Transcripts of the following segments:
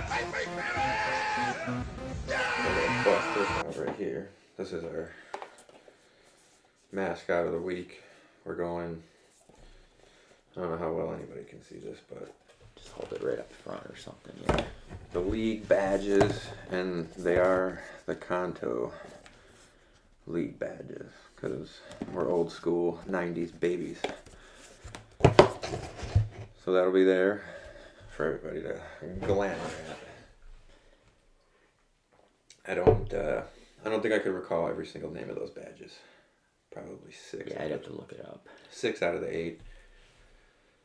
So we're gonna bust this out right here. This is our mascot of the week. We're going. I don't know how well anybody can see this, but Just hold it right up front or something. Yeah. the league badges, and they are the Kanto league badges because we're old school 90s babies. So that'll be there for everybody to glamour at. I don't think I could recall every single name of those badges. Probably 6. Yeah, I'd have to look it up. 6 out of the 8.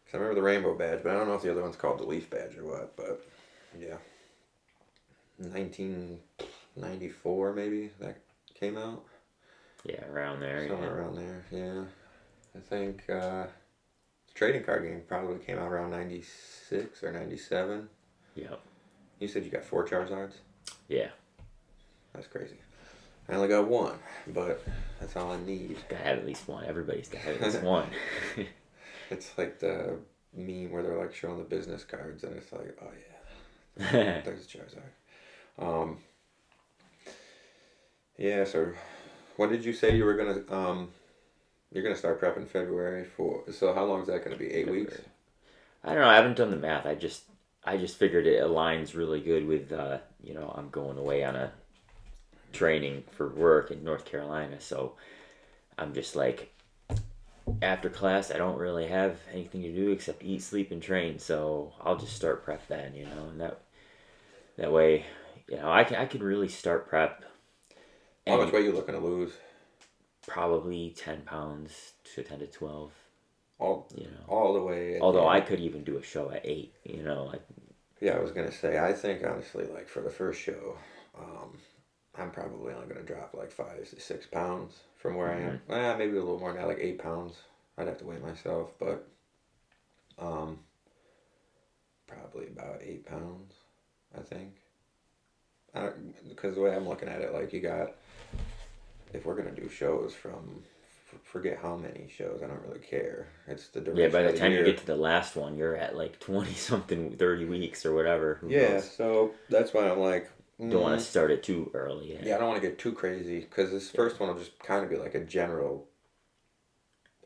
Cause I remember the rainbow badge, but I don't know if the other one's called the leaf badge or what. But yeah, 1994 maybe that came out. Yeah, around there. Somewhere around there. Yeah, I think the trading card game probably came out around 96 or 97. Yep. You said you got 4 Charizards? Yeah. That's crazy. I only got 1, but that's all I need. Gotta have at least one. Everybody's gotta have at least one. It's like the meme where they're like showing the business cards, and it's like, oh yeah, there's a Charizard. Yeah. So, when did you say you were gonna you're gonna start prep in February for? So how long is that gonna be? 8 weeks? I don't know. I haven't done the math. I just figured it aligns really good with I'm going away on a training for work in North Carolina, so I'm just like, after class I don't really have anything to do except eat, sleep, and train, so I'll just start prep then, and that way, I can really start prep. How much weight you looking to lose? Probably 10 pounds to 10 to 12. All the way. Although I could even do a show at 8, Yeah, I was gonna say, I think honestly, like for the first show, I'm probably only gonna drop like 5 to 6 pounds from where I am. Maybe a little more now, like 8 pounds. I'd have to weigh myself, but probably about 8 pounds, I think. Because the way I'm looking at it, like if we're gonna do shows from, forget how many shows, I don't really care. It's the duration. Yeah, by the time year. you get to the last one, you're at like 20 something, 30 weeks or whatever. Who knows? So that's why I'm like, don't want to start it too early. Yeah, I don't want to get too crazy because this first one will just kind of be like a general.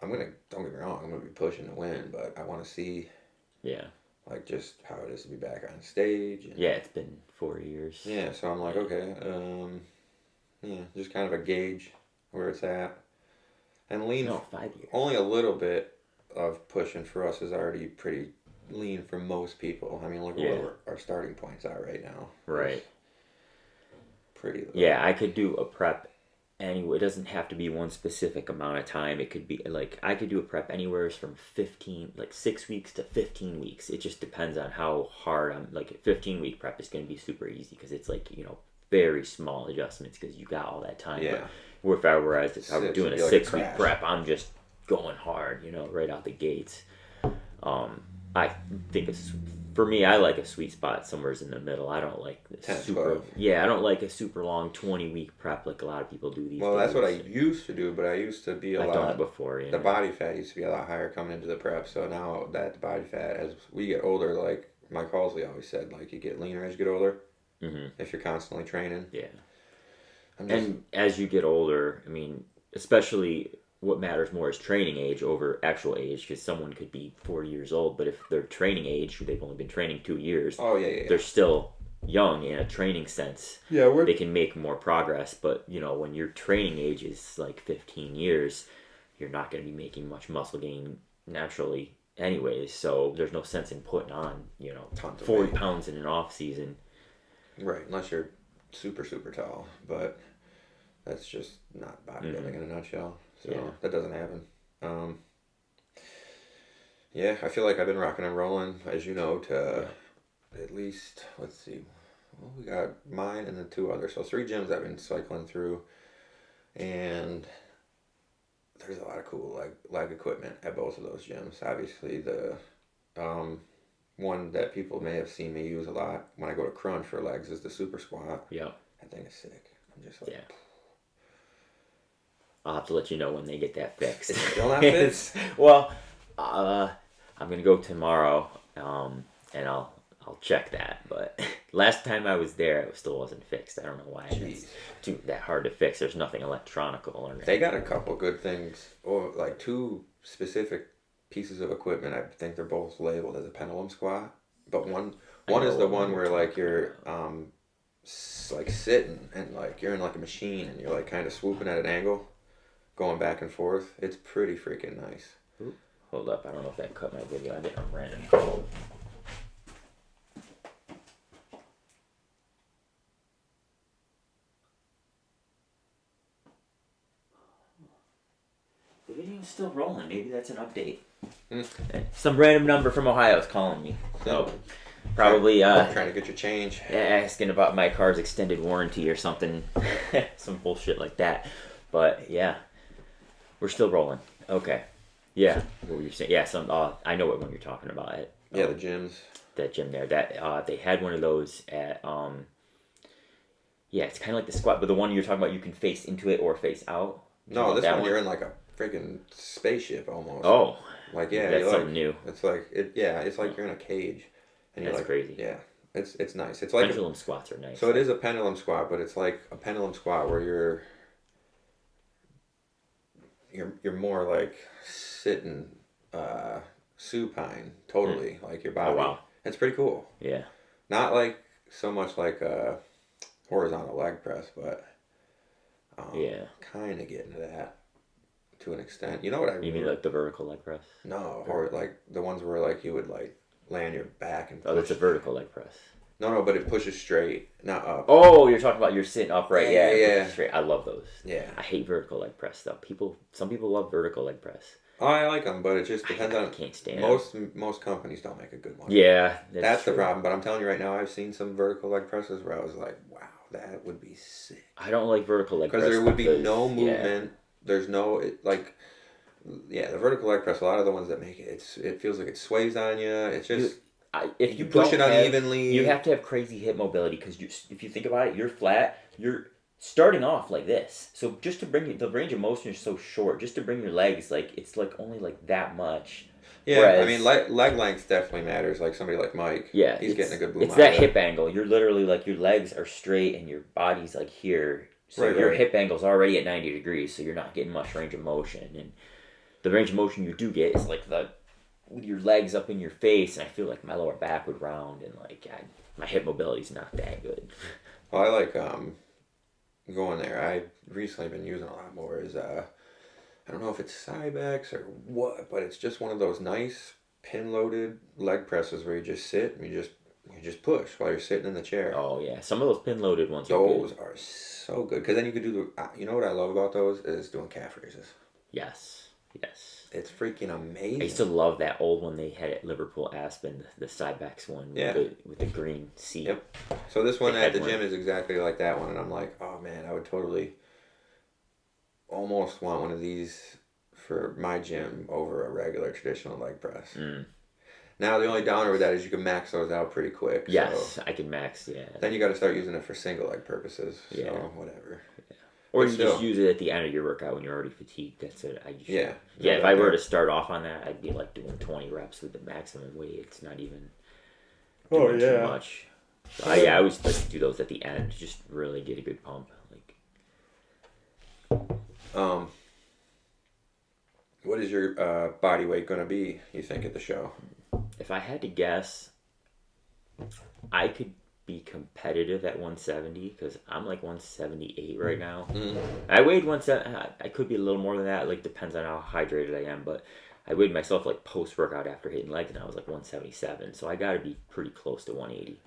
Don't get me wrong, I'm gonna be pushing to win, but I want to see. Yeah. Like just how it is to be back on stage. And, yeah, it's been 4 years. Yeah, so I'm like, okay, just kind of a gauge where it's at, and lean. No, 5 years. Only a little bit of pushing for us is already pretty lean for most people. I mean, look at what our starting points are right now. Right. Pretty low. Yeah, I could do a prep anyway. It doesn't have to be one specific amount of time. It could be like, I could do a prep anywhere from 6 weeks to 15 weeks. It just depends on how hard I'm. Like a 15-week prep is going to be super easy because it's like, very small adjustments because you got all that time. Yeah. But if I were doing a 6-week crash. prep, I'm just going hard, right out the gates. I think for me, I like a sweet spot somewhere in the middle. I don't like the 10, super. 12. Yeah, I don't like a super long 20-week prep like a lot of people do these days. Well, that's what I used to do, but I used to be I've done it before. The body fat used to be a lot higher coming into the prep. So now that the body fat, as we get older, like Mike Halsey always said, like you get leaner as you get older. Mm-hmm. If you're constantly training. Yeah. And as you get older, I mean, especially what matters more is training age over actual age, because someone could be 40 years old, but if they're training age, they've only been training 2 years. Oh yeah. They're still young in a training sense. Yeah, they can make more progress, but when your training age is like 15 years, you're not going to be making much muscle gain naturally anyways. So there's no sense in putting on 40 pounds in an off season. Right, unless you're super, super tall, but that's just not bodybuilding in a nutshell. So that doesn't happen. I feel like I've been rocking and rolling, as you know, to at least, let's see, well, we got mine and the 2 others. So 3 gyms I've been cycling through, and there's a lot of cool leg equipment at both of those gyms. Obviously, the one that people may have seen me use a lot when I go to crunch for legs is the super squat. Yeah. That thing is sick. I'm just like... Yeah. I'll have to let you know when they get that fixed. It's still not fixed? Well, I'm going to go tomorrow, and I'll check that, but... Last time I was there, it still wasn't fixed. I don't know why. Jeez. It's that hard to fix. There's nothing electronical or anything. They got a couple good things, or like two specific pieces of equipment. I think they're both labeled as a pendulum squat, but one is the one where like you're like sitting and like you're in like a machine and you're like kind of swooping at an angle, going back and forth. It's pretty freaking nice. Ooh, hold up, I don't know if that cut my video. I did a random call. The video's still rolling. Maybe that's an update. Some random number from Ohio is calling me. So probably trying to get your change. Asking about my car's extended warranty or something. Some bullshit like that. But yeah, we're still rolling. Okay. Yeah. What were you saying? Yeah. I know what one you're talking about. Yeah, the gyms. That gym there. That they had one of those at yeah, it's kind of like the squat, but the one you're talking about, you can face into it or face out. No, this one you're in like a freaking spaceship almost. Oh. Like yeah, that's something like, new. It's like it's like you're in a cage, and you're that's like crazy. Yeah, it's nice. It's like pendulum squats are nice. So it is a pendulum squat, but it's like a pendulum squat where you're more like sitting supine totally, like your body. Oh, wow. It's pretty cool. Yeah. Not like so much like a horizontal leg press, but yeah, kind of getting to that. To an extent, you know what I mean? You mean like the vertical leg press? No, or like the ones where like you would like lay on your back and push. Oh, that's a vertical leg press. No, but it pushes straight, not up. Oh, you're talking about you're sitting upright. Yeah. Straight. I love those. Yeah. I hate vertical leg press though. Some people love vertical leg press. Oh, I like them, but it just depends on. I can't stand most companies don't make a good one. Yeah, that's the problem. But I'm telling you right now, I've seen some vertical leg presses where I was like, wow, that would be sick. I don't like vertical leg press because there would be no movement. Yeah. There's no the vertical leg press. A lot of the ones that make it, it feels like it sways on you. It's just if you push it unevenly. You have to have crazy hip mobility because if you think about it, you're flat. You're starting off like this. So just to bring the range of motion is so short. Just to bring your legs it's like only like that much. Yeah, whereas, I mean, leg length definitely matters. Like somebody like Mike. Yeah, he's getting a good boom. It's that hip angle. You're literally like your legs are straight and your body's like here. So your hip angle's already at 90 degrees. So you're not getting much range of motion. And the range of motion you do get is like with your legs up in your face, and I feel like my lower back would round, and like my hip mobility's not that good. Well, I like going there. I've recently been using a lot more. I don't know if it's Cybex or what, but it's just one of those nice pin-loaded leg presses where you just sit and you just push while you're sitting in the chair. Oh yeah, some of those pin-loaded ones. Those are so good because then you could do you know what I love about those is doing calf raises. Yes. It's freaking amazing. I used to love that old one they had at Liverpool Aspen, the Cybex one with the green seat. Yep. So this one at the gym is exactly like that one, and I'm like, oh man, I would totally almost want one of these for my gym over a regular traditional leg press. Now the only downer with that is you can max those out pretty quick. Yes, so I can max. Yeah. Then you got to start using it for single leg purposes. Yeah. So whatever. Yeah. Or you just use it at the end of your workout when you're already fatigued. That's it. Yeah. If I were to start off on that, I'd be like doing 20 reps with the maximum weight. It's not even doing too much. So I always like to do those at the end. Just really get a good pump. What is your body weight going to be, you think, at the show? If I had to guess, I could be competitive at 170 because I'm like 178 right now. I weighed 170. I could be a little more than that. Like depends on how hydrated I am. But I weighed myself like post workout after hitting legs, and I was like 177. So I got to be pretty close to 180.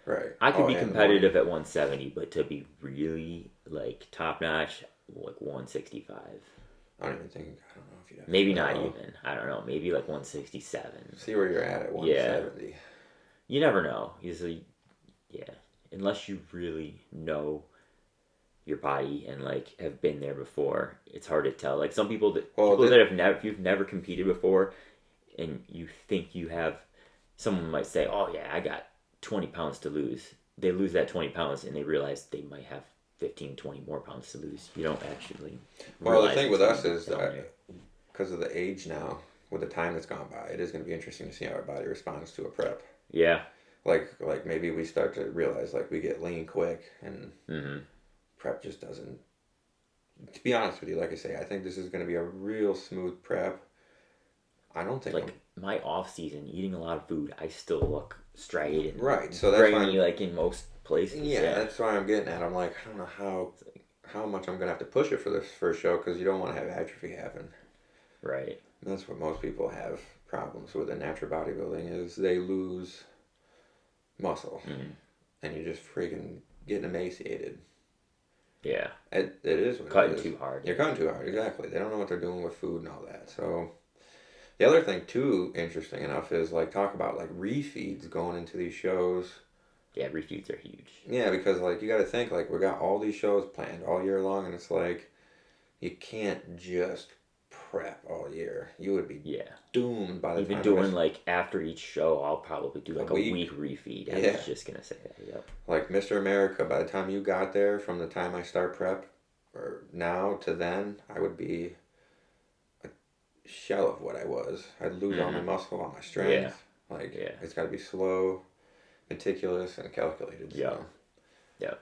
Right. I could be competitive at 170, but to be really like top notch, like 165. I don't know if you have. Maybe not even. I don't know. Maybe like 167. See where you're at 170. Yeah. You never know. Usually. Yeah, unless you really know your body and like have been there before, it's hard to tell. Like some people that if you've never competed before, and you think you have, someone might say, "Oh yeah, I got 20 pounds to lose." They lose that 20 pounds and they realize they might have 15, 20 more pounds to lose. You don't actually. Well, the thing with us is that because of the age now, with the time that's gone by, it is going to be interesting to see how our body responds to a prep. Yeah. like maybe we start to realize like we get lean quick and Mm-hmm. prep just doesn't. To be honest with you, like I say, I think this is going to be a real smooth prep. I don't think Like my off season, eating a lot of food, I still look straight and right. So that's why grainy, like in most places. yeah, that's why I'm getting at. I'm like, I don't know how much I'm going to have to push it for this first show because you don't want to have atrophy happen. Right. And that's what most people have problems with in natural bodybuilding is they lose muscle, and you're just freaking getting emaciated. Yeah. It is what Cutting it is. too hard. You're cutting too hard, exactly. They don't know what they're doing with food and all that. So the other thing too, interesting enough, is like talk about like refeeds going into these shows. Yeah, refeeds are huge. Yeah, because like you got to think like we got all these shows planned all year long, and it's like you can't just prep all year. You would be doomed by the Even time. doing like after each show, I'll probably do like a week refeed. I Yeah. was just gonna say that. Yep. Like Mr. America, by the time you got there, from the time I start prep, or now to then, I would be a shell of what I was. I'd lose all my muscle, all my strength. Like it's got to be slow, meticulous, and calculated. Yeah. So. Yeah.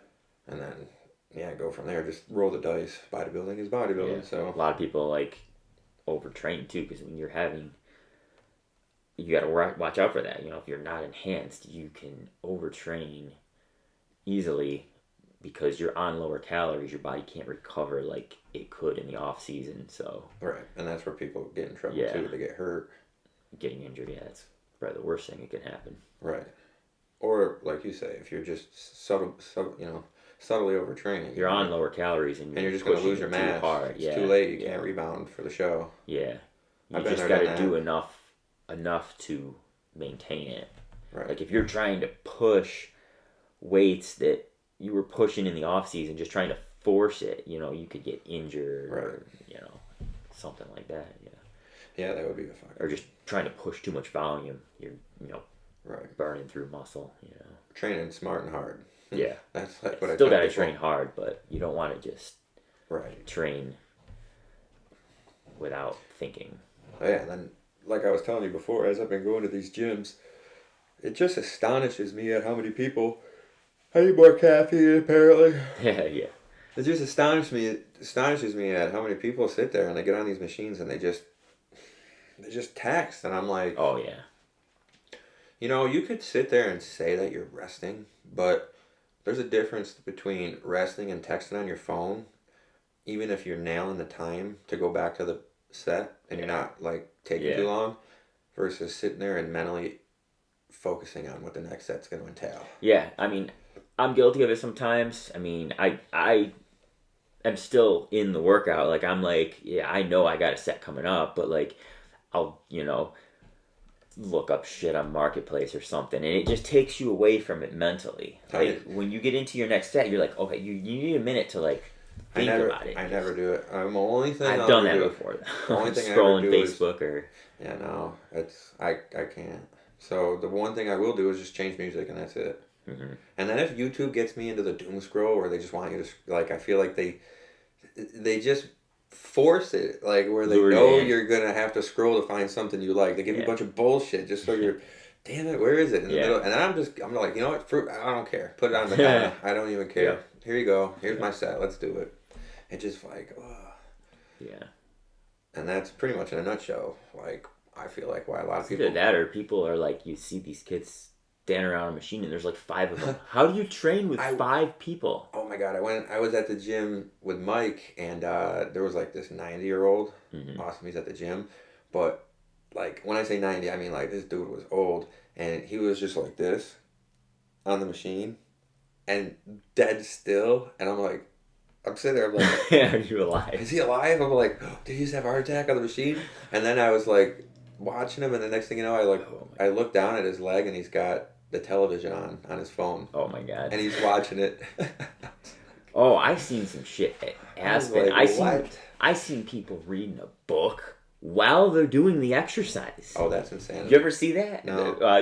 And then go from there. Just roll the dice. Bodybuilding is bodybuilding. Yeah. So a lot of people like overtrain too, because when you're having, you got to watch out for that. You know, if you're not enhanced, you can overtrain easily because you're on lower calories. Your body can't recover like it could in the off season. So right, and that's where people get in trouble too. They get hurt, getting injured. Yeah, that's probably the worst thing that can happen. Right, or like you say, if you're just subtly overtraining, you're on lower calories and you're just going to lose your mass. Hard. It's too late. You can't rebound for the show. Yeah, you just got to do enough to maintain it. Right. Like if you're trying to push weights that you were pushing in the off season, just trying to force it, you could get injured or something like that. Yeah, that would be a fuck. Or just trying to push too much volume, you're burning through muscle. Training smart and hard. Yeah, that's like what I still got to train hard, but you don't want to just train without thinking. Oh, yeah, and then like I was telling you before, as I've been going to these gyms, it just astonishes me at how many people. I need more caffeine, apparently. Yeah. It just astonishes me at how many people sit there and they get on these machines and they just text, and I'm like, oh yeah. You could sit there and say that you're resting, but there's a difference between resting and texting on your phone, even if you're nailing the time to go back to the set and you're not like taking too long, versus sitting there and mentally focusing on what the next set's going to entail. Yeah, I mean, I'm guilty of it sometimes. I mean, I am still in the workout. Like, I'm like, yeah, I know I got a set coming up, but like, I'll, look up shit on Marketplace or something, and it just takes you away from it mentally. Like, when you get into your next set, you're like, okay, you need a minute to like think about it. I never do it. The only thing I've done that before. The only thing scrolling Facebook or I can't. So the one thing I will do is just change music, and that's it. Mm-hmm. And then if YouTube gets me into the doom scroll where they just want you to like, I feel like they just force it, like where they know you're gonna have to scroll to find something you like. They give you a bunch of bullshit just so you're, damn it, where is it in the middle? And then I'm like, you know what, fruit, I don't care. Put it on the counter. I don't even care. Yeah. Here you go. Here's my set. Let's do it. It's just like, and that's pretty much in a nutshell. Like, I feel like why a lot of people. Either that or people are like, you see these kids standing around a machine and there's like 5 of them. How do you train with 5 people? Oh my god, I was at the gym with Mike, and there was like this 90-year-old. Awesome, he's at the gym, but like when I say 90, I mean like this dude was old, and he was just like this on the machine and dead still, and I'm like, I'm sitting there, I'm like, are you alive? Is he alive? I'm like, oh, did he just have a heart attack on the machine? And then I was like watching him, and the next thing you know, I look down at his leg, and he's got the television on his phone. Oh my god. And he's watching it. Oh, I've seen some shit at Aspen. I seen people reading a book while they're doing the exercise. Oh, that's insane. Did you ever see that? No.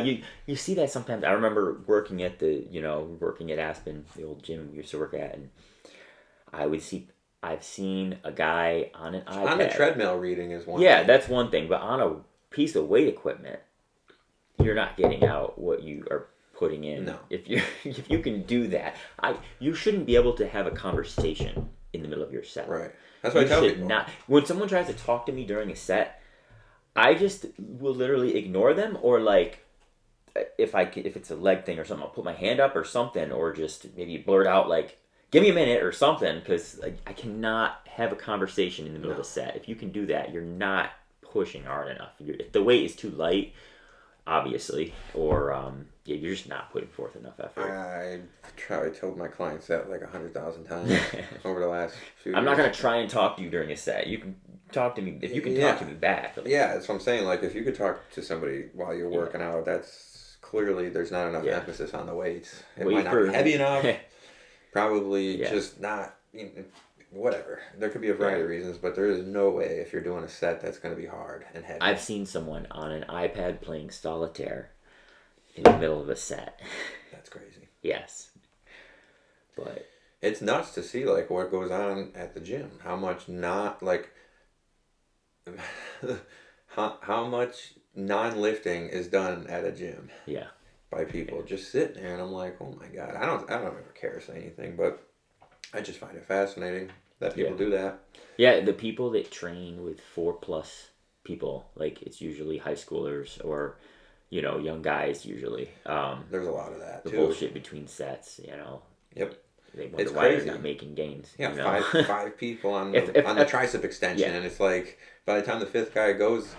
You see that sometimes. I remember working at Aspen, the old gym we used to work at, and I've seen a guy on an iPad. On a treadmill reading is one thing. thing. That's one thing, but on a piece of weight equipment, you're not getting out what you are putting in. No. If you can do that, you shouldn't be able to have a conversation in the middle of your set. Right. That's what I tell people. Not. When someone tries to talk to me during a set, I just will literally ignore them, or like if it's a leg thing or something, I'll put my hand up or something, or just maybe blurt out like, "Give me a minute" or something, because I cannot have a conversation in the middle of a set. If you can do that, you're not pushing hard enough. If the weight is too light, obviously, or you're just not putting forth enough effort. I told my clients that like 100,000 times over the last few years. I'm not gonna try and talk to you during a set. You can talk to me if you can talk to me back. Yeah, that's what I'm saying. Like if you could talk to somebody while you're working out, that's clearly there's not enough emphasis on the weights. It might not be heavy enough. Probably just not. Whatever. There could be a variety of reasons, but there is no way if you're doing a set that's going to be hard and heavy. I've seen someone on an iPad playing solitaire in the middle of a set. That's crazy. Yes. But it's nuts to see like what goes on at the gym. How much how much non-lifting is done at a gym. Yeah. By people just sitting there, and I'm like, oh my god, I don't ever care to say anything, but I just find it fascinating that people do that. Yeah, the people that train with 4+ people, like it's usually high schoolers or, young guys usually. There's a lot of that, the too. Bullshit between sets, Yep. They wonder why they're not making gains. Yeah, five people on the tricep extension, and it's like, by the time the fifth guy goes,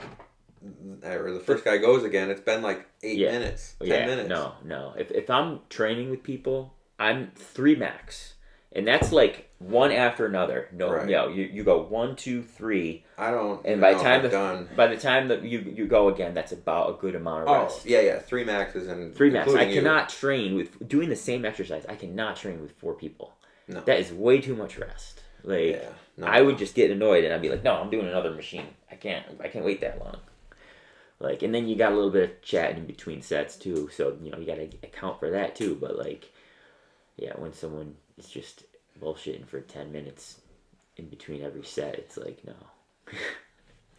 or the first guy goes again, it's been like 8 minutes, 10 minutes. No. If I'm training with people, I'm 3 max. And that's like one after another. You go 1, 2, 3. I don't. And by the time that you go again, that's about a good amount of rest. Yeah. 3 maxes and 3 max. I cannot train with doing the same exercise. I cannot train with 4 people. No, that is way too much rest. I would just get annoyed and I'd be like, no, I'm doing another machine. I can't wait that long. And then you got a little bit of chatting in between sets too, so you got to account for that too. But when someone is just bullshitting for 10 minutes in between every set, it's like, no.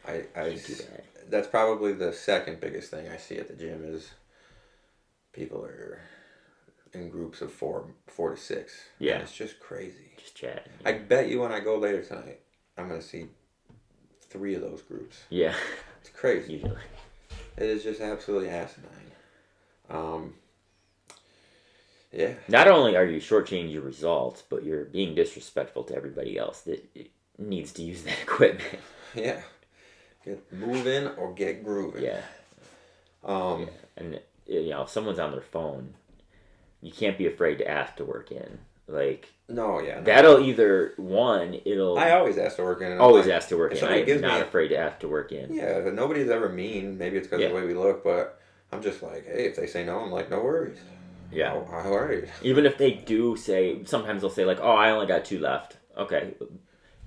I can't do that. That's probably the second biggest thing I see at the gym is people are in groups of 4 to 6. Yeah, and it's just crazy. Just chatting. I bet you when I go later tonight, I'm gonna see 3 of those groups. Yeah, it's crazy. Usually. It is just absolutely asinine. Yeah. Not only are you shortchanging your results, but you're being disrespectful to everybody else that needs to use that equipment. Yeah. Get moving or get grooving. Yeah. And if someone's on their phone, you can't be afraid to ask to work in. That'll either I always ask to work in. Ask to work in. I'm not afraid to ask to work in. Yeah, but nobody's ever mean. Maybe it's because of the way we look, but I'm just like, hey, if they say no, I'm like, no worries. Yeah. How are you? Even if they do say, sometimes they'll say like, oh, I only got 2 left. Okay.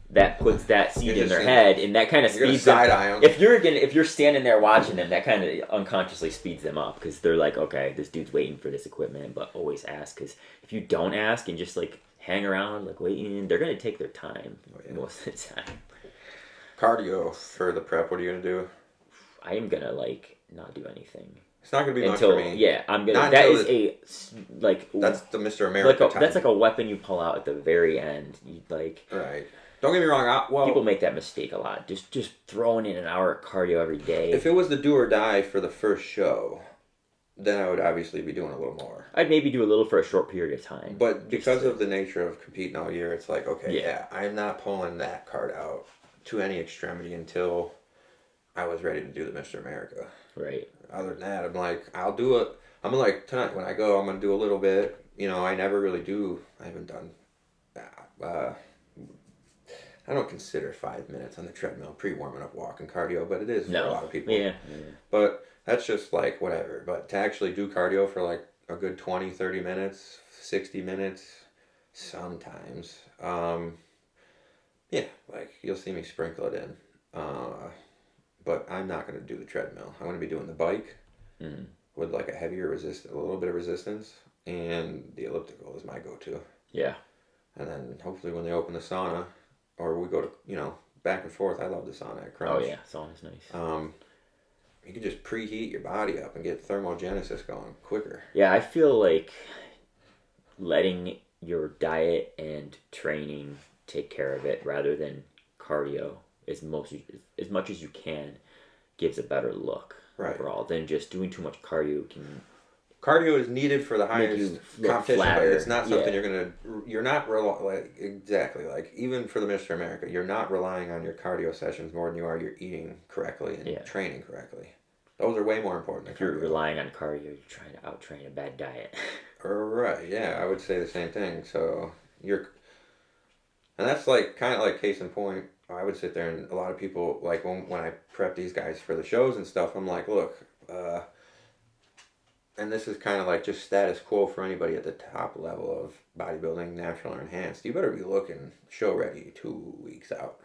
That puts that seed in their head, and that kind of speeds them. If you're standing there watching them, that kind of unconsciously speeds them up, because they're like, okay, this dude's waiting for this equipment, but always ask, because if you don't ask and just hang around waiting, they're gonna take their time most of the time. Cardio for the prep. What are you gonna do? I am gonna not do anything. It's not gonna be much for me. Yeah, I'm gonna. That's the Mr. America time. That's like a weapon you pull out at the very end. Right. Don't get me wrong. People make that mistake a lot. Just throwing in an hour of cardio every day. If it was the do or die for the first show, then I would obviously be doing a little more. I'd maybe do a little for a short period of time. But because of the nature of competing all year, it's like, okay, I'm not pulling that card out to any extremity until I was ready to do the Mr. America. Right. Other than that, I'm like, I'll do it. I'm like, tonight when I go, I'm going to do a little bit. I never really do. I haven't done I don't consider 5 minutes on the treadmill pre-warming up walking cardio, but it is for a lot of people. Yeah. But that's just whatever. But to actually do cardio for a good 20, 30 minutes, 60 minutes, sometimes, you'll see me sprinkle it in. But I'm not going to do the treadmill. I'm going to be doing the bike with a heavier a little bit of resistance, and the elliptical is my go-to. Yeah. And then hopefully when they open the sauna, or we go to, back and forth. I love the sauna at Crunch. Oh, yeah. Sauna's nice. you can just preheat your body up and get thermogenesis going quicker. Yeah, I feel like letting your diet and training take care of it rather than cardio as much as you can gives a better look Right. overall than just doing too much cardio can Cardio is needed for the make highest you look competition, but flatter. it's not something Yeah. you're not like exactly like even for the Mr. America, you're not relying on your cardio sessions more than you are you're eating correctly and Yeah. training correctly. Those are way more important than If you're cardio. relying on cardio, you're trying to out-train a bad diet. Right, yeah, I would say the same thing. So you're, and that's like kind of like case in point. I would sit there and a lot of people like when I prep these guys for the shows and stuff, I'm like, look, and this is kind of like just status quo for anybody at the top level of bodybuilding, natural or enhanced. You better be looking show ready 2 weeks out.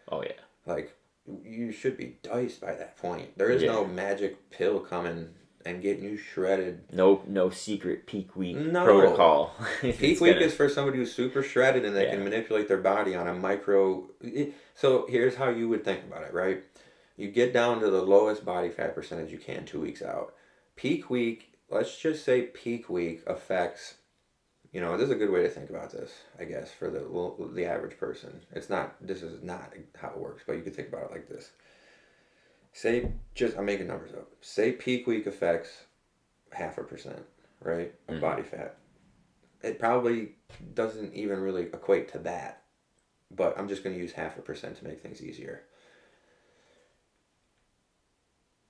Oh yeah. Like you should be diced by that point. There is no magic pill coming and getting you shredded. No secret peak week No. protocol. Peak week is for somebody who's super shredded and they can manipulate their body on a micro. So here's how you would think about it, right? You get down to the lowest body fat percentage you can 2 weeks out. Peak week, let's just say peak week affects, this is a good way to think about this, I guess, for the average person. This is not how it works, but you could think about it like this. I'm making numbers up. Say peak week affects 0.5%, right, of body fat. It probably doesn't even really equate to that, but I'm just going to use 0.5% to make things easier.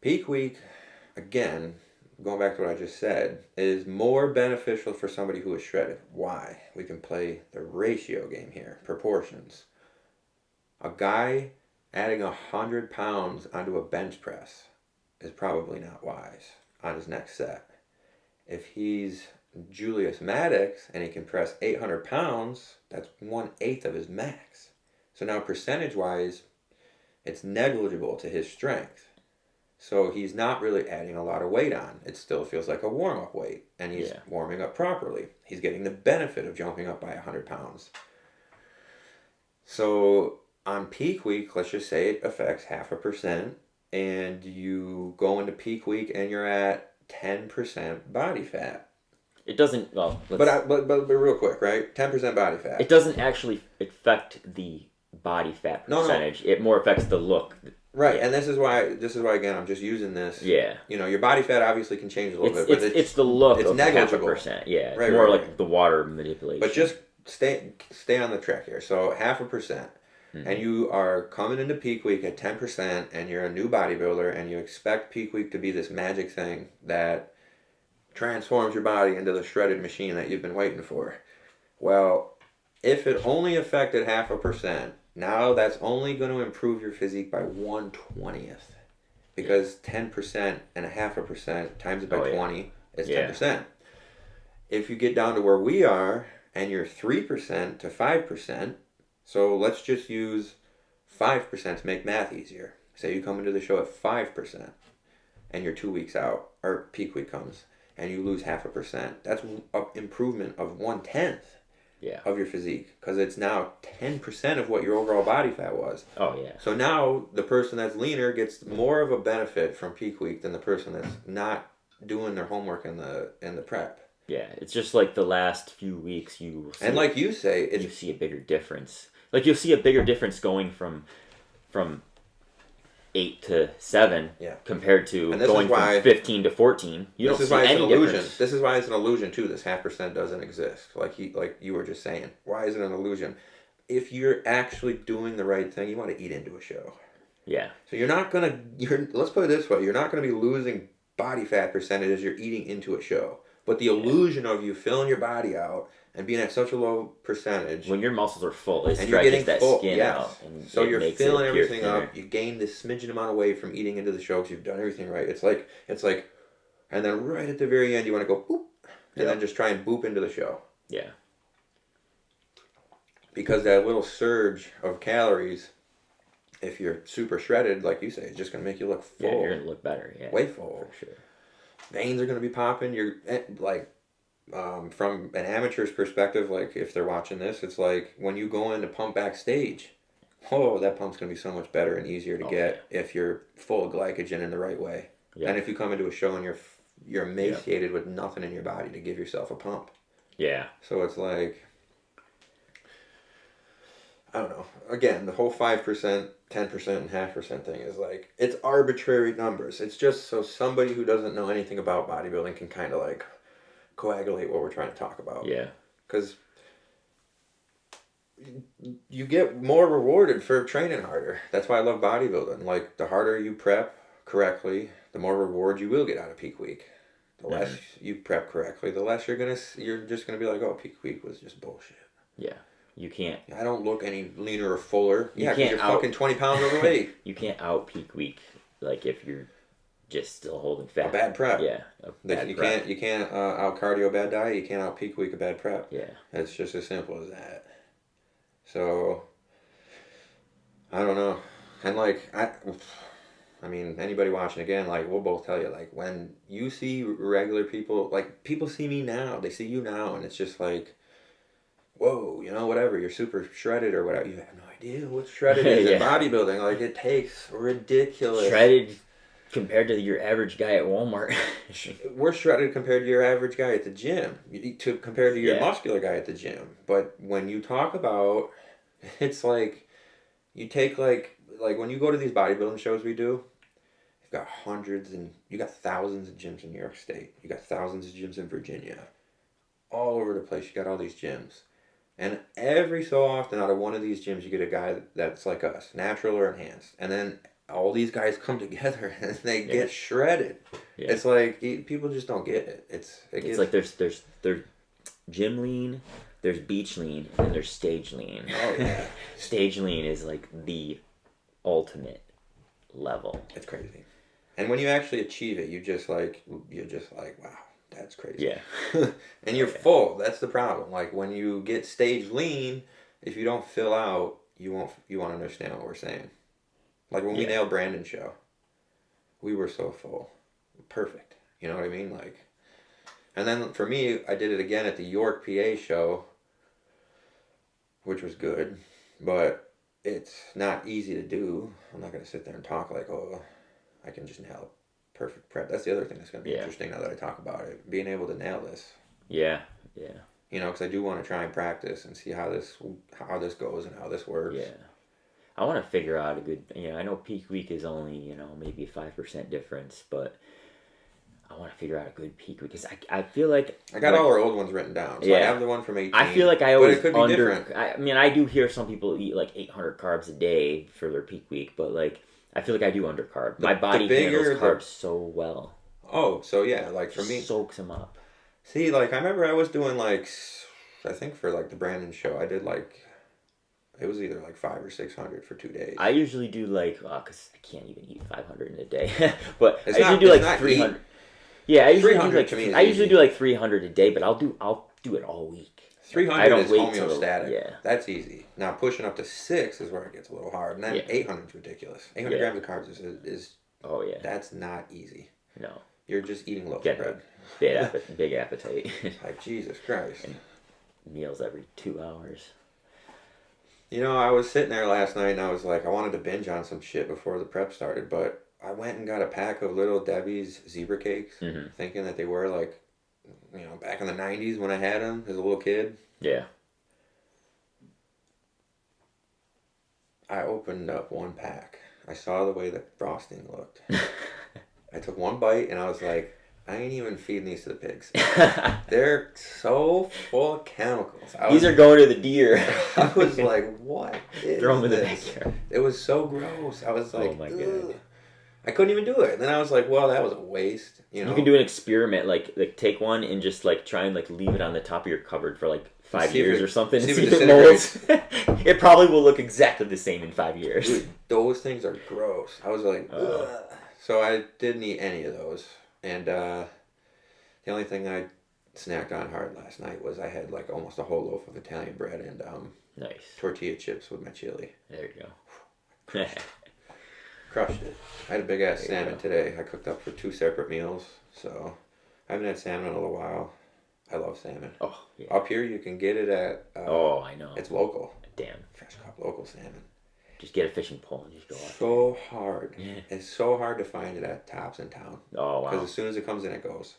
Peak week, again, going back to what I just said, is more beneficial for somebody who is shredded. Why? We can play the ratio game here, proportions. A guy adding 100 pounds onto a bench press is probably not wise on his next set. If he's Julius Maddox and he can press 800 pounds, that's 1/8 of his max. So now percentage-wise, it's negligible to his strength. So he's not really adding a lot of weight on. It still feels like a warm-up weight, and he's warming up properly. He's getting the benefit of jumping up by 100 pounds. So on peak week, let's just say it affects 0.5%, and you go into peak week and you're at 10% body fat. It doesn't, but real quick, right? 10% body fat. It doesn't actually affect the body fat percentage. No. It more affects the look. Right, and this is why again I'm just using this. Yeah. Your body fat obviously can change a little bit, but it's the look. It's of negligible. 0.5%. Yeah, it's right, more right, like the water manipulation. But just stay on the track here. So 0.5%, and you are coming into peak week at 10%, and you're a new bodybuilder, and you expect peak week to be this magic thing that transforms your body into the shredded machine that you've been waiting for. Well, if it only affected 0.5%. Now that's only going to improve your physique by 1/20th, because 10% and 0.5% times it by 20 is 10%. If you get down to where we are and you're 3% to 5%, so let's just use 5% to make math easier. Say you come into the show at 5% and you're 2 weeks out, or peak week comes, and you lose 0.5%. That's an improvement of 1/10. Of your physique, because it's now 10% of what your overall body fat was. Oh yeah. So now the person that's leaner gets more of a benefit from peak week than the person that's not doing their homework in the prep. Yeah, it's just like the last few weeks you will see, and like you say, you see a bigger difference. Like you'll see a bigger difference going from 8 to 7 compared to going from 15 to 14. You don't see any difference. This is why it's an illusion too. This 0.5% doesn't exist. Like you were just saying. Why is it an illusion? If you're actually doing the right thing, you want to eat into a show. Yeah. So let's put it this way. You're not going to be losing body fat percentage as you're eating into a show. But the illusion of you filling your body out and being at such a low percentage, when your muscles are full, it stretches that skin out. And so you're filling everything up. You gain this smidgen amount of weight from eating into the show because you've done everything right. It's like, and then right at the very end, you want to go boop, and then just try and boop into the show. Yeah. Because that little surge of calories, if you're super shredded, like you say, it's just going to make you look full. Yeah, you're going to look better. Yeah. Way full. For sure. Veins are going to be popping. You're like, from an amateur's perspective, like if they're watching this, it's like when you go in to pump backstage, that pump's going to be so much better and easier to get if you're full of glycogen in the right way. Yeah. And if you come into a show and you're emaciated with nothing in your body to give yourself a pump. Yeah. So it's like, I don't know. Again, the whole 5%, 10%, and 0.5% thing is like, it's arbitrary numbers. It's just so somebody who doesn't know anything about bodybuilding can kind of like coagulate what we're trying to talk about. Yeah. Because you get more rewarded for training harder. That's why I love bodybuilding. Like, the harder you prep correctly, the more reward you will get out of peak week. The less you prep correctly, the less you're just gonna be like, oh, peak week was just bullshit. Yeah. You can't. I don't look any leaner or fuller. You Yeah, because you're fucking 20 pounds overweight. You can't out peak week like if you're just still holding fat. A bad prep. Yeah. You can't out cardio a bad diet. You can't out peak week a bad prep. Yeah. It's just as simple as that. So I don't know. And like I mean, anybody watching again, like, we'll both tell you, like, when you see regular people, like, people see me now, they see you now, and it's just like, whoa, you know, whatever, you're super shredded or whatever. You have no idea what shredded is in bodybuilding. Like, it takes ridiculous. Shredded compared to your average guy at Walmart. We're shredded compared to your average guy at the gym, compared to your muscular guy at the gym. But when you talk about, it's like, you take, like when you go to these bodybuilding shows we do, you've got you got thousands of gyms in New York State. You got thousands of gyms in Virginia. All over the place, you got all these gyms. And every so often, out of one of these gyms, you get a guy that's like us, natural or enhanced. And then all these guys come together and they get shredded. Yeah. It's like, people just don't get it. It's like there's gym lean, there's beach lean, and there's stage lean. Oh, yeah. Stage lean is like the ultimate level. It's crazy. And when you actually achieve it, you're just like, wow, that's crazy. Yeah. And you're full. That's the problem. Like, when you get stage lean, if you don't fill out, you won't understand what we're saying. Like, when we nailed Brandon's show, we were so full. Perfect. You know what I mean? Like, and then for me, I did it again at the York, PA show, which was good, but it's not easy to do. I'm not going to sit there and talk like, oh, I can just nail perfect prep. That's the other thing that's going to be interesting now that I talk about it. Being able to nail this. Yeah, yeah. You know, because I do want to try and practice and see how this goes and how this works. Yeah. I want to figure out a good, I know peak week is only, maybe a 5% difference, but I want to figure out a good peak week because I feel like I got all our old ones written down. So I have the one from 18. I feel like I always but it could be different. I do hear some people eat like 800 carbs a day for their peak week, but like I feel like I do undercarb. My body handles carbs so well. Oh, so yeah, like for me, soaks them up. See, like I remember I was doing like, I think for like the Brandon show, I did like, it was either like 500 or 600 for 2 days. I usually do like, because I can't even eat 500 in a day, but I usually do like 300. Yeah, I usually do like 300 a day, but I'll do it all week. 300 is homeostatic. That's easy. Now pushing up to 6 is where it gets a little hard, and then 800 is ridiculous. 800 grams of carbs is that's not easy. No, you're just eating loaves of bread. Big appetite. Like Jesus Christ. And meals every 2 hours. You know, I was sitting there last night and I was like, I wanted to binge on some shit before the prep started, but I went and got a pack of Little Debbie's zebra cakes, thinking that they were like, back in the 90s when I had them as a little kid. Yeah. I opened up one pack. I saw the way the frosting looked. I took one bite and I was like, I ain't even feeding these to the pigs. They're so full of chemicals. These are going to the deer. I was like, what is Throw them in this? The backyard. It was so gross. I was like, oh my God. I couldn't even do it. And then I was like, well, that was a waste. You can do an experiment, like take one and just like try and like leave it on the top of your cupboard for like 5 years or something and see if it molds. It probably will look exactly the same in 5 years. Dude, those things are gross. I was like, ugh. So I didn't eat any of those. And the only thing I snacked on hard last night was I had like almost a whole loaf of Italian bread and nice tortilla chips with my chili. There you go. Crushed it. I had a big ass salmon today. I cooked up for 2 separate meals. So I haven't had salmon in a little while. I love salmon. Oh, yeah. Up here you can get it at... I know. It's local. Damn. Fresh caught local salmon. Just get a fishing pole and just go out. So hard. Yeah. It's so hard to find it at Tops in town. Oh, wow. Because as soon as it comes in, it goes.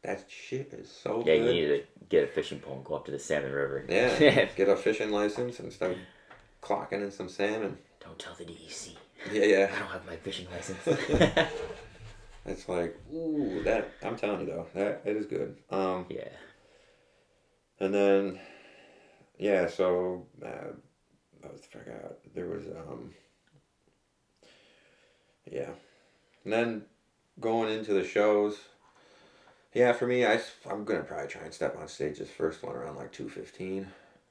That shit is so Yeah, good. you need to get a fishing pole and go up to the salmon river. Yeah, get a fishing license and start clocking in some salmon. Don't tell the DEC. Yeah. I don't have my fishing license. It's like, ooh, that, I'm telling you though, that, it is good. Yeah. And then, yeah, so, I forgot, there was, yeah. And then going into the shows, yeah, for me, I'm going to probably try and step on stage this first one around like 2:15.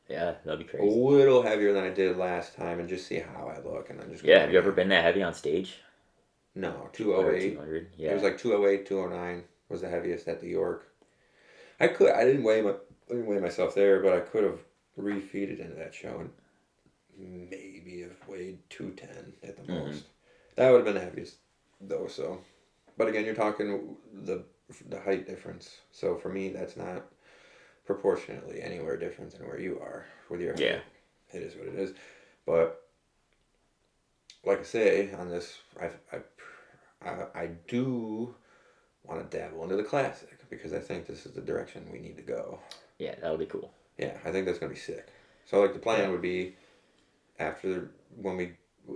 Yeah, that'd be A crazy. little heavier than I did last time and just see how I look. And then just Yeah, have you ever been that heavy on stage? No, 208. 200, yeah. It was like 208, 209 was the heaviest at the York. I didn't weigh myself there, but I could have refeeded into that show and maybe have weighed 210 at the most. That would have been the heaviest though, so. But again, you're talking the height difference. So for me, that's not proportionately anywhere different than where you are with your height. Yeah. It is what it is. But like I say, on this, I do want to dabble into the classic because I think this is the direction we need to go. Yeah, that'll be cool. Yeah, I think that's going to be sick. So like the plan would be after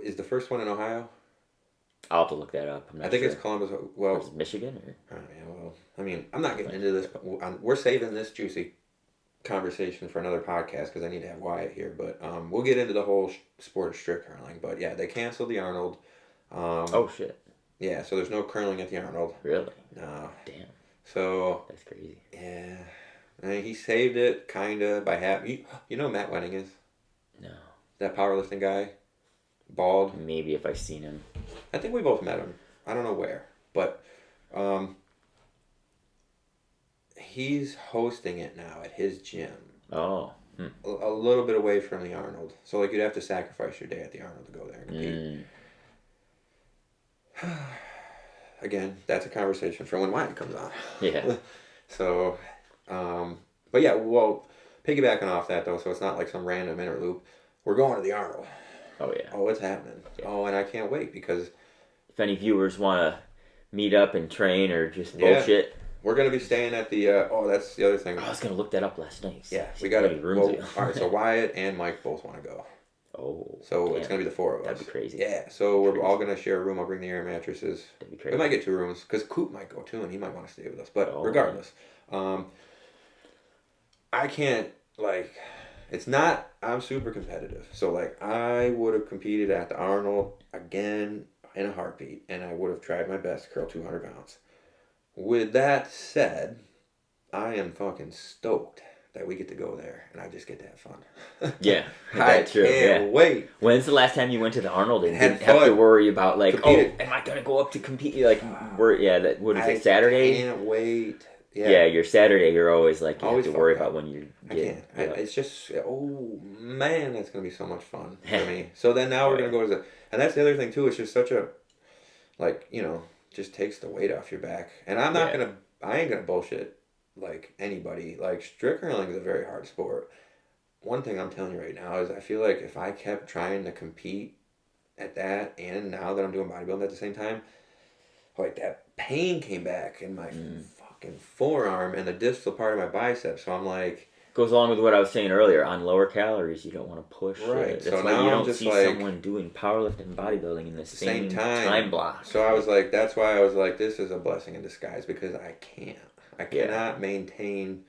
is the first one in Ohio? I'll have to look that up. I'm not I think sure. it's Columbus. Well, Is it Michigan or? yeah, well, I mean, I'm not getting into this. We're saving this juicy conversation for another podcast because I need to have Wyatt here. But we'll get into the whole sport of strict curling. But yeah, they canceled the Arnold. Oh shit! Yeah, so there's no curling at the Arnold. Really? No. Damn. So That's crazy. yeah, and he saved it kinda by having. You know who Matt Wenning is? No. That powerlifting guy, bald. Maybe if I seen him. I think we both met him. I don't know where, but he's hosting it now at his gym. Oh. A little bit away from the Arnold. So like you'd have to sacrifice your day at the Arnold to go there and compete. Again, that's a conversation for when Wyatt comes on. Yeah. So, but yeah, well, piggybacking off that though, so it's not like some random interloop. We're going to the Arnold. Oh yeah. Oh, it's happening. Yeah. Oh, and I can't wait because if any viewers want to meet up and train or just bullshit, we're gonna be staying at the. That's the other thing. I was gonna look that up last night. Yeah, we got it. Well, all right, so Wyatt and Mike both want to go. Oh. So damn. it's gonna be the four of us. That'd be crazy. Yeah, so we're all gonna share a room. I'll bring the air mattresses. That'd be crazy. We might get 2 rooms because Coop might go too, and he might want to stay with us. But regardless, I can't like. It's not. I'm super competitive, so like I would have competed at the Arnold again in a heartbeat, and I would have tried my best to curl 200 pounds. With that said, I am fucking stoked that we get to go there, and I just get to have fun. Yeah, I can't wait. When's the last time you went to the Arnold and Had didn't have to fun. worry about like, Competed. oh, am I gonna go up to compete? Like, what is it, Saturday? I can't wait. Yeah, your Saturday, you're always like, you Always have to worry fucked up. about when you I get. can't. It's just, oh man, that's gonna be so much fun for me. So then now we're gonna go to the, and that's the other thing too. It's just such a, like, just takes the weight off your back. And I'm not I ain't gonna bullshit like anybody. Like strict curling is a very hard sport. One thing I'm telling you right now is I feel like if I kept trying to compete at that, and now that I'm doing bodybuilding at the same time, like that pain came back in my fucking forearm and the distal part of my bicep. So I'm like, goes along with what I was saying earlier. On lower calories, you don't want to push. Right. That's So why now you I'm don't just see like, someone doing powerlifting and bodybuilding in the same time block. So I was like, that's why I was like, this is a blessing in disguise because I can't. I cannot maintain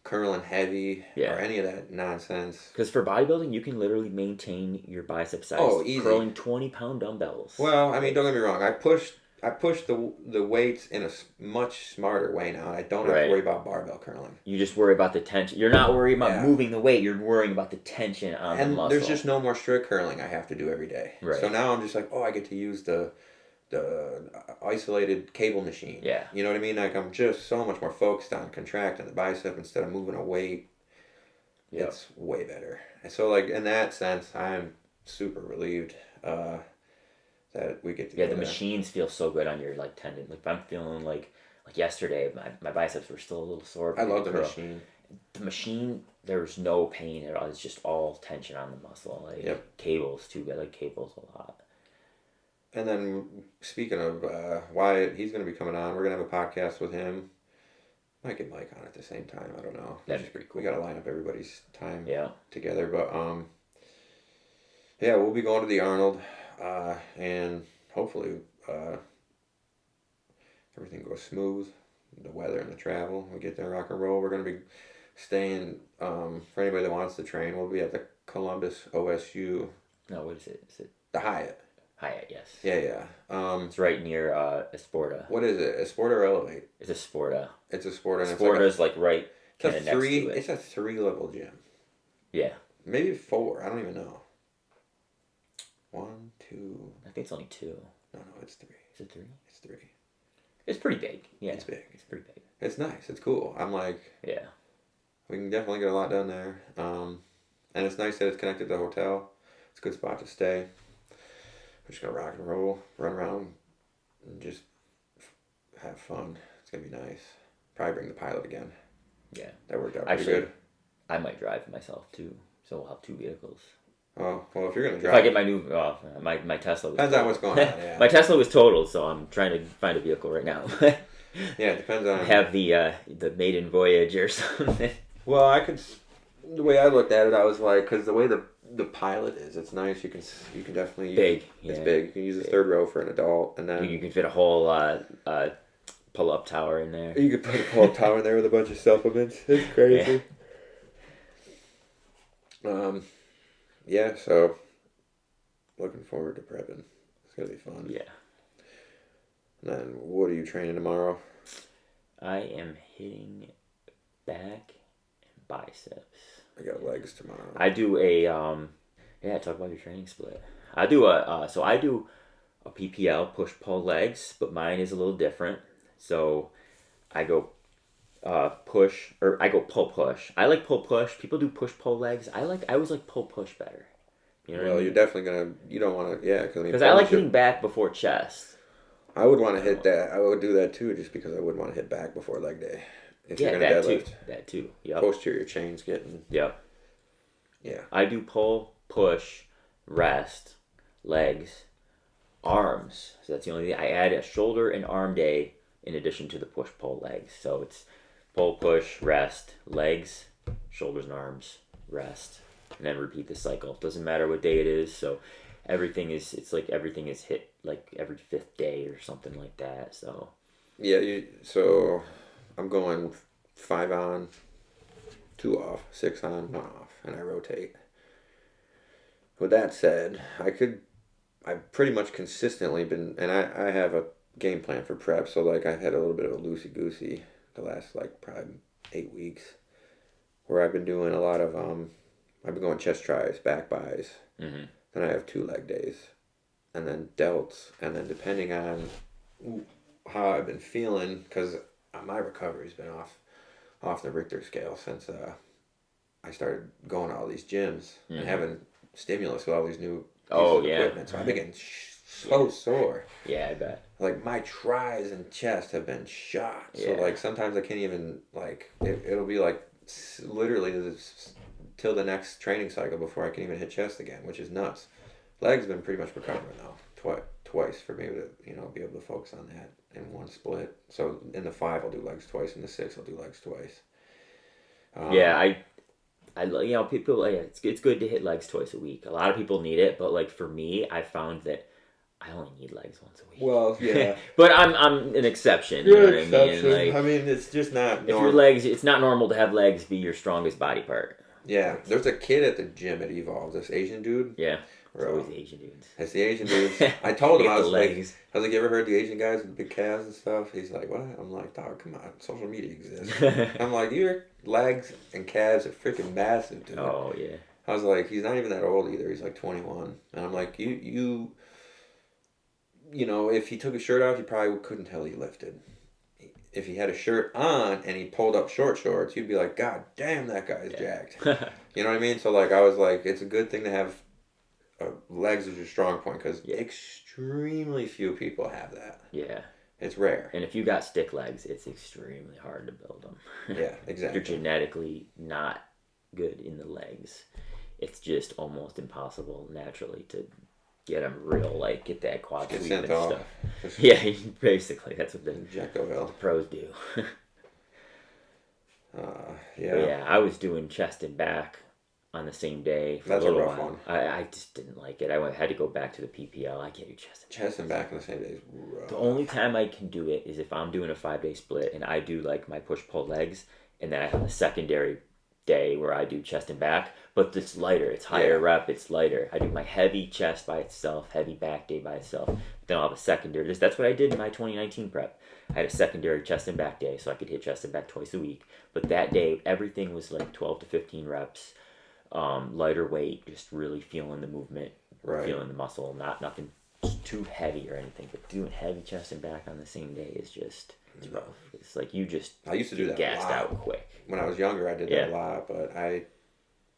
curling heavy or any of that nonsense. Because for bodybuilding, you can literally maintain your bicep size. Oh, easy. Curling 20-pound dumbbells. Well, I mean, don't get me wrong. I push the weights in a much smarter way now. I don't have to worry about barbell curling. You just worry about the tension. You're not worried about moving the weight. You're worrying about the tension on the muscle. And there's just no more strict curling I have to do every day. Right. So now I'm just like, I get to use the isolated cable machine. Yeah. You know what I mean? Like I'm just so much more focused on contracting the bicep instead of moving a weight. Yep. It's way better. And so like in that sense, I'm super relieved that we get to go the there. machines feel so good on your like tendon. Like if I'm feeling like yesterday, my biceps were still a little sore. I love the machine. the machine, there's no pain at all. It's just all tension on the muscle. Like cables too. I like cables a lot. And then speaking of Wyatt, he's going to be coming on. We're going to have a podcast with him. Might get Mike on at the same time. I don't know. That'd be pretty cool. We got to line up everybody's time together. But yeah, we'll be going to the Arnold, and hopefully everything goes smooth. The weather and the travel. We get there, rock and roll. We're going to be staying, for anybody that wants to train, we'll be at the Columbus OSU. No, what is it? Is it the Hyatt? Hyatt, yes. Yeah. It's right near Esporta. What is it? Esporta or Elevate? It's Esporta. It's Esporta. Esporta's like right kind of next to it. It's a 3-level gym. Yeah. Maybe 4. I don't even know. 1, 2. I think it's only 2. No, it's 3. Is it 3? It's 3. It's pretty big. Yeah. It's big. It's pretty big. It's nice. It's cool. I'm like... Yeah. We can definitely get a lot done there. And it's nice that it's connected to the hotel. It's a good spot to stay. We're just going to rock and roll, run around, and just have fun. It's going to be nice. Probably bring the pilot again. Yeah. That worked out pretty good. I might drive myself too. So we'll have 2 vehicles. Oh, well, if you're going to drive... If I get my new... my Tesla was depends on what's going on, yeah. My Tesla was totaled, so I'm trying to find a vehicle right now. Yeah, it depends on... I have the maiden voyage or something. Well, I could... The way I looked at it, I was like... Because the way the pilot is, it's nice. You can definitely... Big. It's big. You can use the 3rd row for an adult, and then... You can fit a whole pull-up tower in there. You could put a pull-up tower in there with a bunch of supplements. It's crazy. Yeah, so... Looking forward to prepping. It's going to be fun. Yeah. And then, what are you training tomorrow? I am hitting back and biceps. I got legs tomorrow. I do a talk about your training split. I do a PPL, push pull legs, but mine is a little different. So I go push, or I go pull push. I like pull push. People do push pull legs. I always like pull push better. You know what I mean? You're definitely you don't want to, yeah. Because I like hitting back before chest. I would want to hit that. I would do that too, just because I would want to hit back before leg day. If you're going to deadlift. That too. Yep. Posterior chain's getting. Yep. Yeah. I do pull, push, rest, legs, arms. So that's the only thing. I add a shoulder and arm day in addition to the push, pull, legs. So it's pull, push, rest, legs, shoulders and arms, rest, and then repeat the cycle. Doesn't matter what day it is. So everything is hit like every 5th day or something like that. So yeah, so I'm going 5 on, 2 off, 6 on, 1 off, and I rotate. With that said, I've pretty much consistently been, and I have a game plan for prep, so like I've had a little bit of a loosey-goosey the last like probably 8 weeks, where I've been doing a lot of, I've been going chest tries, back buys, then I have 2 leg days, and then delts, and then depending on how I've been feeling, because my recovery's been off the Richter scale since I started going to all these gyms and having stimulus with all these new pieces of equipment. So I've been getting so sore. Yeah, I bet. Like my tries and chest have been shot. So like sometimes I can't even like it'll be like literally till the next training cycle before I can even hit chest again, which is nuts. Legs been pretty much recovering though. Twice for me to be able to focus on that in one split. So in the 5 I'll do legs twice, in the 6 I'll do legs twice. I people it's good to hit legs twice a week. A lot of people need it, but like for me, I found that I only need legs once a week. Well, yeah, but I'm an exception. You know what I mean? Like, I mean, it's just not. If your legs, it's not normal to have legs be your strongest body part. Yeah, there's a kid at the gym at Evolve, this Asian dude. Yeah. It's always the Asian dudes. It's the Asian dudes. I told him, I was like, you ever heard the Asian guys with big calves and stuff? He's like, what? I'm like, dog, come on, social media exists. I'm like, your legs and calves are freaking massive, dude. Oh, yeah. I was like, he's not even that old either. He's like 21. And I'm like, you know, if he took his shirt off, you probably couldn't tell he lifted. If he had a shirt on and he pulled up short shorts, you'd be like, God damn, that guy's jacked. You know what I mean? So, like, I was like, it's a good thing to have legs as your strong point because extremely few people have that. Yeah. It's rare. And if you got stick legs, it's extremely hard to build them. Yeah, exactly. You're genetically not good in the legs. It's just almost impossible naturally to get them real, like get that quad sweep and stuff. Yeah, basically, that's what the pros do. Yeah. But yeah, I was doing chest and back on the same day for a little while. One. I just didn't like it. I had to go back to the PPL. I can't do chest and back on the same day is rough. The only time I can do it is if I'm doing a 5-day split and I do like my push-pull legs, and then I have a secondary day where I do chest and back, but it's lighter. It's higher rep. It's lighter. I do my heavy chest by itself, heavy back day by itself. Then I'll have a secondary. That's what I did in my 2019 prep. I had a secondary chest and back day, so I could hit chest and back twice a week. But that day, everything was like 12 to 15 reps, lighter weight, just really feeling the movement, feeling the muscle, nothing too heavy or anything. But doing heavy chest and back on the same day is just it's rough. It's like I used to do that gassed a lot. Out quick. When I was younger, I did that a lot, but I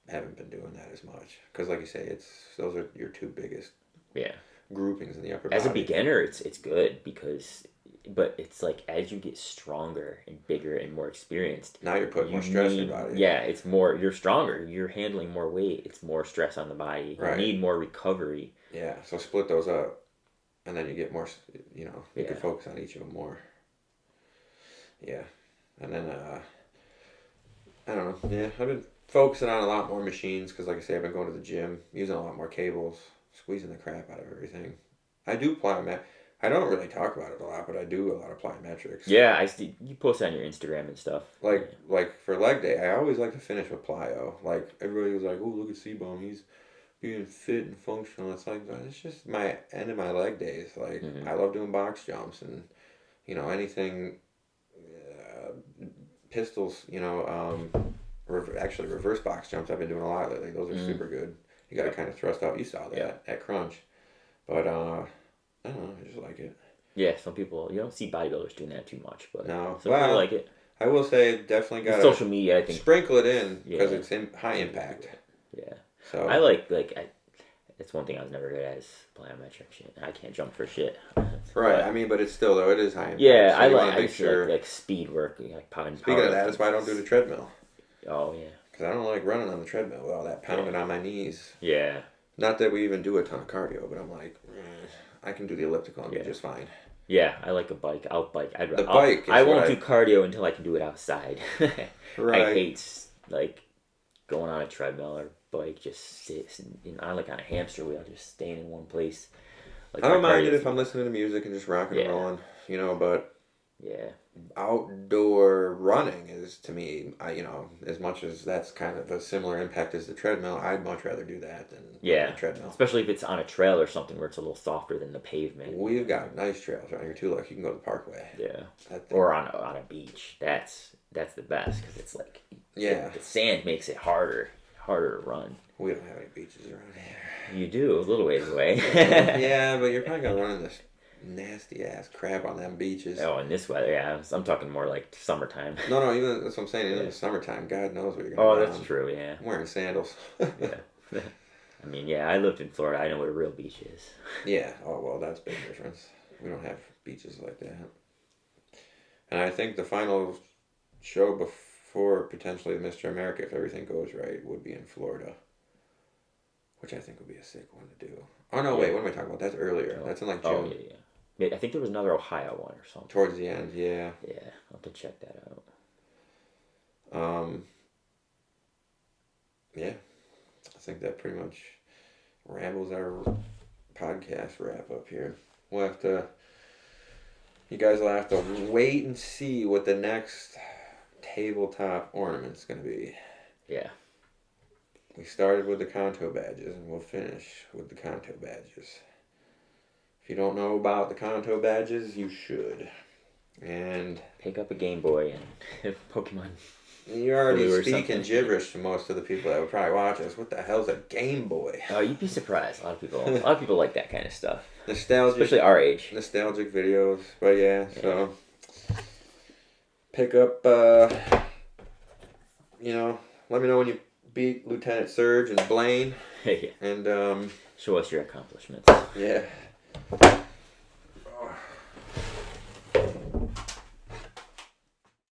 haven't been doing that as much because, like you say, those are your two biggest groupings in the upper body. As a beginner, it's good because. But it's like as you get stronger and bigger and more experienced, now you're putting more stress on your body. Yeah, it's more. You're stronger. You're handling more weight. It's more stress on the body. You need more recovery. Yeah, so split those up, and then you get more. You can focus on each of them more. Yeah, and then I don't know. Yeah, I've been focusing on a lot more machines because, like I say, I've been going to the gym, using a lot more cables, squeezing the crap out of everything. I do plyometrics. I don't really talk about it a lot, but I do a lot of plyometrics. Yeah, I see. You post on your Instagram and stuff. Like for leg day, I always like to finish with plyo. Like everybody was like, "Oh, look at C-Bone, he's being fit and functional." It's like it's just my end of my leg days. Like I love doing box jumps and anything, pistols. Actually reverse box jumps. I've been doing a lot lately. Those are super good. You got to kind of thrust out. You saw that at Crunch, but I don't know. I just like it. Yeah, some people you don't see bodybuilders doing that too much, but some people like it. I will say definitely got social media. I think sprinkle it in because it's high impact. Yeah. So I it's one thing I was never good at is plyometric shit. I can't jump for shit. Right. But it's still it is high impact. Yeah, so I like speed work, like pound. Speaking of that, that's why I don't do the treadmill. Oh yeah. Because I don't like running on the treadmill with all that pounding on my knees. Yeah. Not that we even do a ton of cardio, but I'm like, I can do the elliptical and be just fine. Yeah, I like a bike. I'll bike. I won't do cardio until I can do it outside. Right. I hate going on a treadmill or bike. Just I like on a hamster wheel, just staying in one place. Like I don't mind it if I'm listening to music and just rocking and rolling, but outdoor running is to me, as much as that's kind of a similar impact as the treadmill, I'd much rather do that than the treadmill. Especially if it's on a trail or something where it's a little softer than the pavement. We've got nice trails around here too. Like you can go to the Parkway. Yeah. Or on a beach. That's the best because it's like the sand makes it harder to run. We don't have any beaches around here. You do a little ways away. Yeah, but you're probably gonna run in this nasty ass crap on them beaches. Oh, in this weather, I'm talking more like summertime. No, even that's what I'm saying. In the summertime, God knows what you're gonna. Oh, that's true. Yeah. I'm wearing sandals. Yeah. I lived in Florida. I know what a real beach is. Yeah. Oh well, that's a big difference. We don't have beaches like that. And I think the final show before potentially the Mr. America, if everything goes right, would be in Florida, which I think would be a sick one to do. Oh no, wait, what am I talking about? That's earlier. That's in like June. Oh yeah. I think there was another Ohio one or something. Towards the end, yeah. Yeah, I'll have to check that out. Yeah, I think that pretty much rambles our podcast wrap up here. You guys will have to wait and see what the next tabletop ornament's going to be. Yeah. We started with the Kanto badges, and we'll finish with the Kanto badges. If you don't know about the Kanto badges, you should. And pick up a Game Boy and Pokemon. You're already speaking gibberish to most of the people that would probably watch us. What the hell's a Game Boy? Oh, you'd be surprised. A lot of people like that kind of stuff. Nostalgic, especially our age. Nostalgic videos, but so pick up. Let me know when you beat Lieutenant Surge and Blaine. Yeah. And show us your accomplishments. Yeah.